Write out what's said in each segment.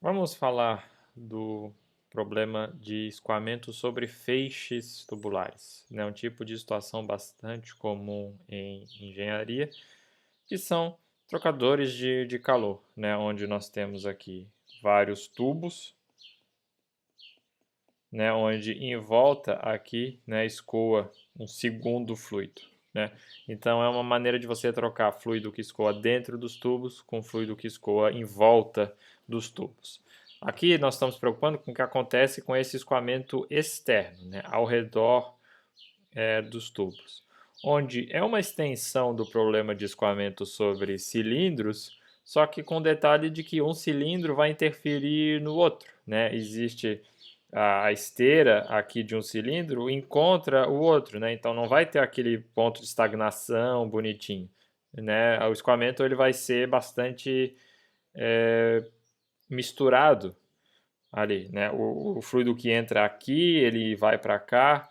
Vamos falar do problema de escoamento sobre feixes tubulares, né? Um tipo de situação bastante comum em engenharia, que são trocadores de calor, né? Onde nós temos aqui vários tubos, né? Onde em volta aqui, né, escoa um segundo fluido, né? Então é uma maneira de você trocar fluido que escoa dentro dos tubos com fluido que escoa em volta dos tubos. Aqui nós estamos preocupando com o que acontece com esse escoamento externo, né, ao redor dos tubos, onde é uma extensão do problema de escoamento sobre cilindros, só que com o detalhe de que um cilindro vai interferir no outro, né? Existe a esteira aqui de um cilindro encontra o outro, né? Então não vai ter aquele ponto de estagnação bonitinho, né? O escoamento ele vai ser bastante misturado ali, né? O fluido que entra aqui ele vai para cá.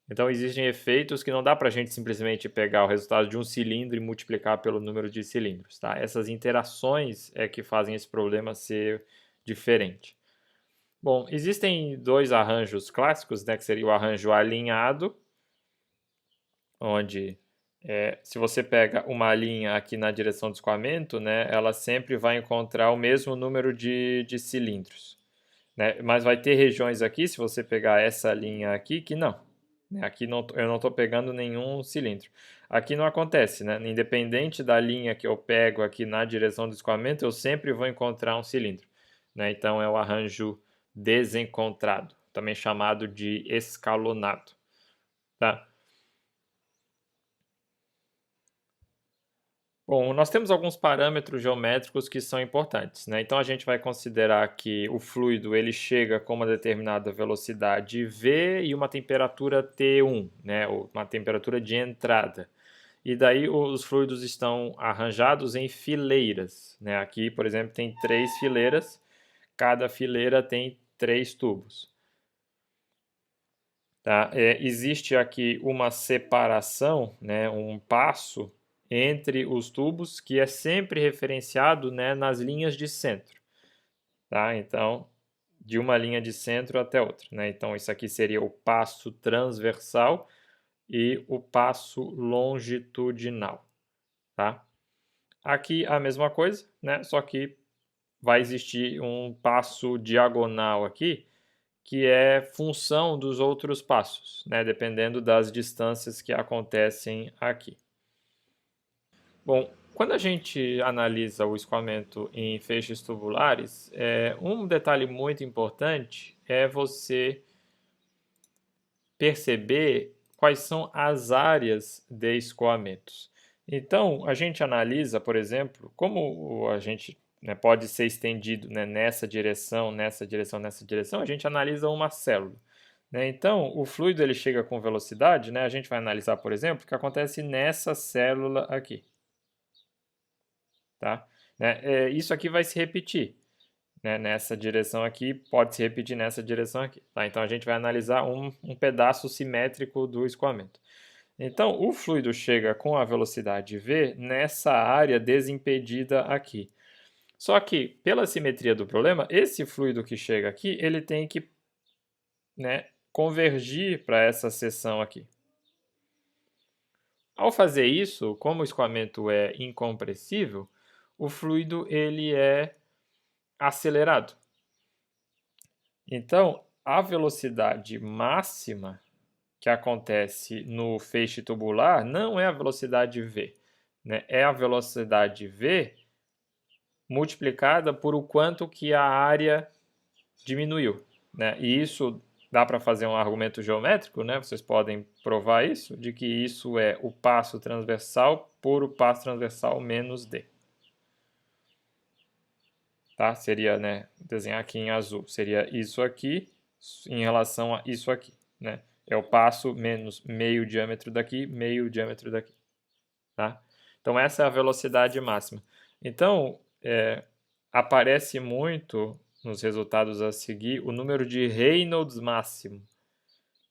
Então existem efeitos que não dá para a gente simplesmente pegar o resultado de um cilindro e multiplicar pelo número de cilindros, tá? Essas interações é que fazem esse problema ser diferente. Bom, existem dois arranjos clássicos, né, que seria o arranjo alinhado, onde se você pega uma linha aqui na direção do escoamento, né, ela sempre vai encontrar o mesmo número de cilindros, né? Mas vai ter regiões aqui, se você pegar essa linha aqui, que não. Né? Aqui não, eu não estou pegando nenhum cilindro. Aqui não acontece, né? Independente da linha que eu pego aqui na direção do escoamento, eu sempre vou encontrar um cilindro. Né? Então é o arranjo desencontrado, também chamado de escalonado. Tá? Bom, nós temos alguns parâmetros geométricos que são importantes, né? Então a gente vai considerar que o fluido ele chega com uma determinada velocidade v e uma temperatura T1, né? Uma temperatura de entrada. E daí os fluidos estão arranjados em fileiras, né? Aqui, por exemplo, tem 3 fileiras, cada fileira tem 3 tubos. Tá? Existe aqui uma separação, né, um passo entre os tubos que é sempre referenciado, né, nas linhas de centro. Tá? Então, de uma linha de centro até outra. Né? Então, isso aqui seria o passo transversal e o passo longitudinal. Tá? Aqui a mesma coisa, né? Só que vai existir um passo diagonal aqui, que é função dos outros passos, né, dependendo das distâncias que acontecem aqui. Bom, quando a gente analisa o escoamento em feixes tubulares, um detalhe muito importante é você perceber quais são as áreas de escoamentos. Então, a gente analisa, por exemplo, como a gente pode ser estendido, né, nessa direção, nessa direção, nessa direção, a gente analisa uma célula. Né? Então, o fluido ele chega com velocidade, né? A gente vai analisar, por exemplo, o que acontece nessa célula aqui. Tá? Isso aqui vai se repetir. Né? Nessa direção aqui, pode se repetir nessa direção aqui. Tá? Então, a gente vai analisar um pedaço simétrico do escoamento. Então, o fluido chega com a velocidade v nessa área desimpedida aqui. Só que, pela simetria do problema, esse fluido que chega aqui, ele tem que, né, convergir para essa seção aqui. Ao fazer isso, como o escoamento é incompressível, o fluido ele é acelerado. Então, a velocidade máxima que acontece no feixe tubular não é a velocidade v, né? É a velocidade v multiplicada por o quanto que a área diminuiu, né? E isso dá para fazer um argumento geométrico, né? Vocês podem provar isso, de que isso é o passo transversal por o passo transversal menos d. Tá? Seria, né, desenhar aqui em azul, seria isso aqui em relação a isso aqui, né? É o passo menos meio diâmetro daqui, meio diâmetro daqui, tá? Então essa é a velocidade máxima. Então, aparece muito nos resultados a seguir o número de Reynolds máximo.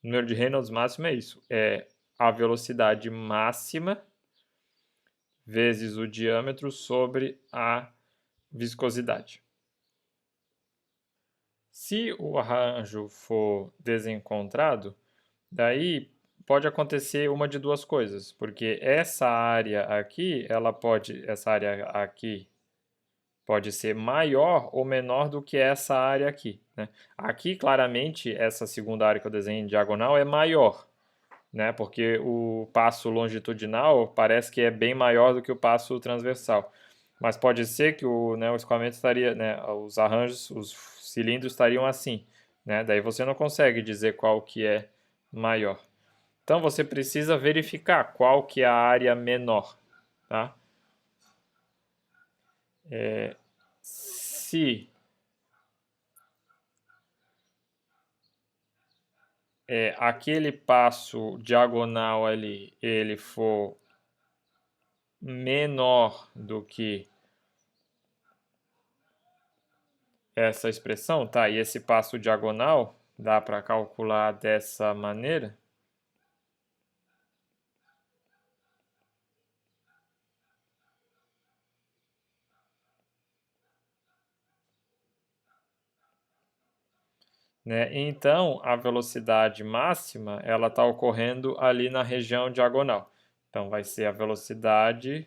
O número de Reynolds máximo é isso, é a velocidade máxima vezes o diâmetro sobre a viscosidade. Se o arranjo for desencontrado, daí pode acontecer uma de duas coisas, porque essa área aqui, essa área aqui pode ser maior ou menor do que essa área aqui, né? Aqui, claramente, essa segunda área que eu desenhei em diagonal é maior, né? Porque o passo longitudinal parece que é bem maior do que o passo transversal. Mas pode ser que o escoamento estaria, né, os arranjos, os cilindros estariam assim, né? Daí você não consegue dizer qual que é maior. Então você precisa verificar qual que é a área menor, tá? Se aquele passo diagonal ali ele for menor do que essa expressão, tá? E esse passo diagonal dá para calcular dessa maneira. Né? Então, a velocidade máxima ela está ocorrendo ali na região diagonal. Então, vai ser a velocidade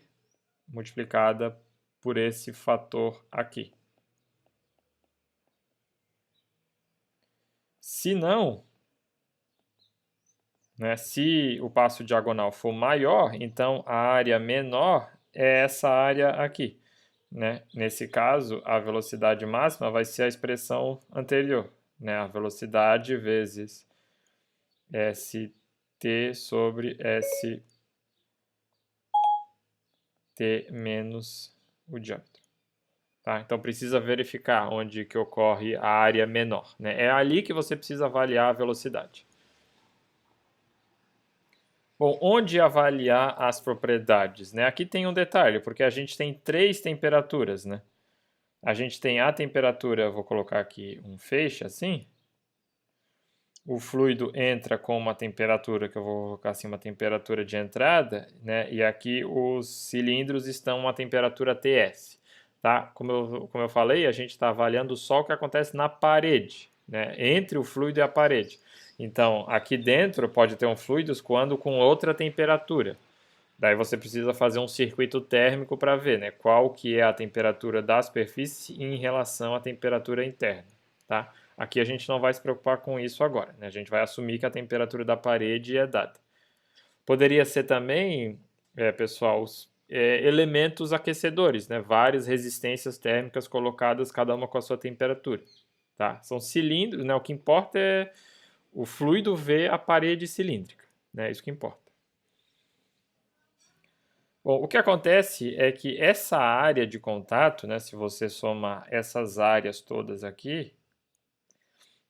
multiplicada por esse fator aqui. Se não, né, se o passo diagonal for maior, então a área menor é essa área aqui. Né? Nesse caso, a velocidade máxima vai ser a expressão anterior, né? A velocidade vezes st sobre st menos o diâmetro. Tá? Então precisa verificar onde que ocorre a área menor. Né? É ali que você precisa avaliar a velocidade. Bom, onde avaliar as propriedades? Né? Aqui tem um detalhe, porque a gente tem 3 temperaturas. Né? A gente tem a temperatura, vou colocar aqui um feixe assim. O fluido entra com uma temperatura, que eu vou colocar assim, uma temperatura de entrada, né? E aqui os cilindros estão a uma temperatura TS. Tá? Como eu falei, a gente está avaliando só o que acontece na parede, né? Entre o fluido e a parede. Então, aqui dentro pode ter um fluido escoando com outra temperatura. Daí você precisa fazer um circuito térmico para ver, né, qual que é a temperatura da superfície em relação à temperatura interna, tá? Aqui a gente não vai se preocupar com isso agora, né? A gente vai assumir que a temperatura da parede é dada. Poderia ser também, pessoal, elementos aquecedores, né? Várias resistências térmicas colocadas, cada uma com a sua temperatura, tá? São cilindros, né? O que importa é o fluido ver a parede cilíndrica, né? Isso que importa. Bom, o que acontece é que essa área de contato, né, se você somar essas áreas todas aqui,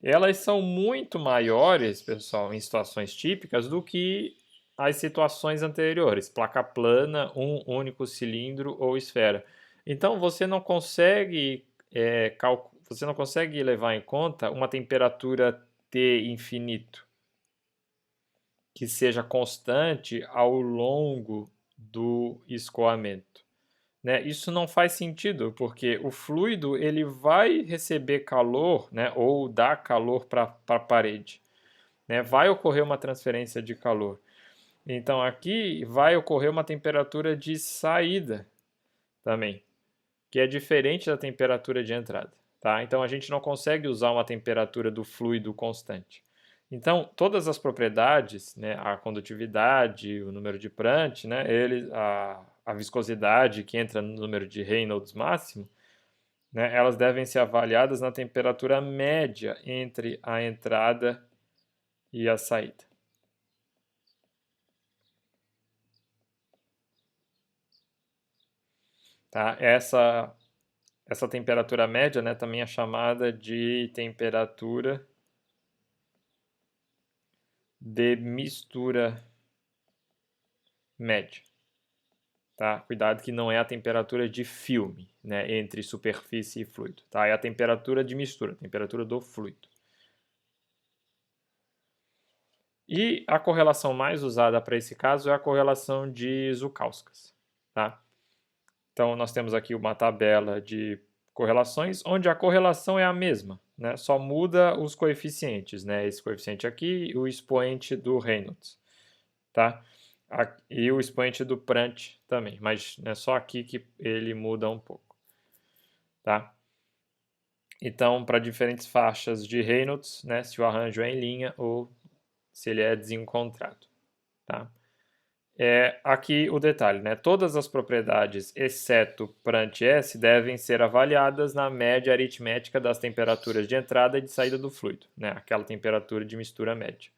elas são muito maiores, pessoal, em situações típicas do que as situações anteriores, placa plana, um único cilindro ou esfera. Então você não consegue você não consegue levar em conta uma temperatura T infinito que seja constante ao longo do escoamento. Né? Isso não faz sentido, porque o fluido ele vai receber calor, né, ou dar calor para a parede. Né? Vai ocorrer uma transferência de calor. Então aqui vai ocorrer uma temperatura de saída também, que é diferente da temperatura de entrada. Tá? Então a gente não consegue usar uma temperatura do fluido constante. Então, todas as propriedades, né, a condutividade, o número de Prandtl, né, a viscosidade que entra no número de Reynolds máximo, né, elas devem ser avaliadas na temperatura média entre a entrada e a saída. Tá? Essa temperatura média, né, também é chamada de temperatura de mistura média. Tá? Cuidado que não é a temperatura de filme, né, entre superfície e fluido. Tá? É a temperatura de mistura, a temperatura do fluido. E a correlação mais usada para esse caso é a correlação de Zoukauskas. Tá? Então, nós temos aqui uma tabela de correlações, onde a correlação é a mesma. né, só muda os coeficientes, né, esse coeficiente aqui e o expoente do Reynolds, tá? E o expoente do Prandtl também, mas é só aqui que ele muda um pouco, tá? Então, para diferentes faixas de Reynolds, né, se o arranjo é em linha ou se ele é desencontrado, tá? Aqui o detalhe, né? Todas as propriedades, exceto Prandtl S, devem ser avaliadas na média aritmética das temperaturas de entrada e de saída do fluido, né? Aquela temperatura de mistura média.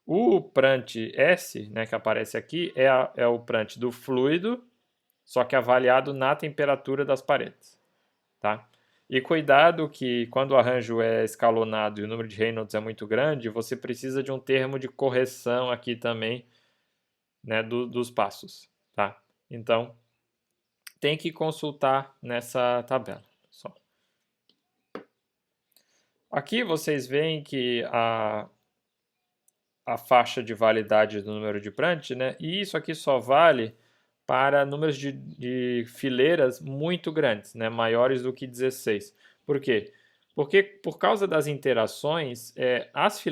O Prandtl S, né, que aparece aqui, é o Prandtl do fluido, só que avaliado na temperatura das paredes, tá? E cuidado que quando o arranjo é escalonado e o número de Reynolds é muito grande, você precisa de um termo de correção aqui também, né, dos passos, tá? Então, tem que consultar nessa tabela. Só. Aqui vocês veem que a faixa de validade do número de Prandtl, né? E isso aqui só vale para números de fileiras muito grandes, né? Maiores do que 16. Por quê? Porque por causa das interações, as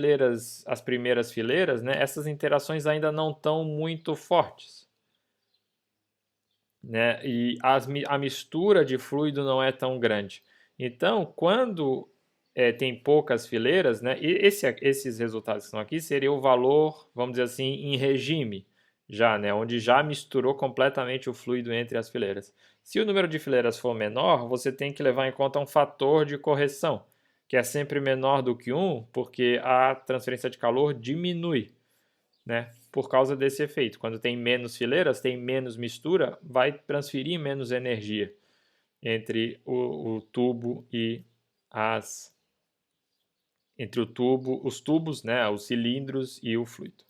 primeiras fileiras, né? Essas interações ainda não estão muito fortes, né? E a mistura de fluido não é tão grande. Então, quando tem poucas fileiras, né? E esses resultados que estão aqui seria o valor, vamos dizer assim, em regime, já, né? Onde já misturou completamente o fluido entre as fileiras. Se o número de fileiras for menor, você tem que levar em conta um fator de correção, que é sempre menor do que 1, porque a transferência de calor diminui, né? Por causa desse efeito. Quando tem menos fileiras, tem menos mistura, vai transferir menos energia entre o tubo e os tubos, né, os cilindros e o fluido.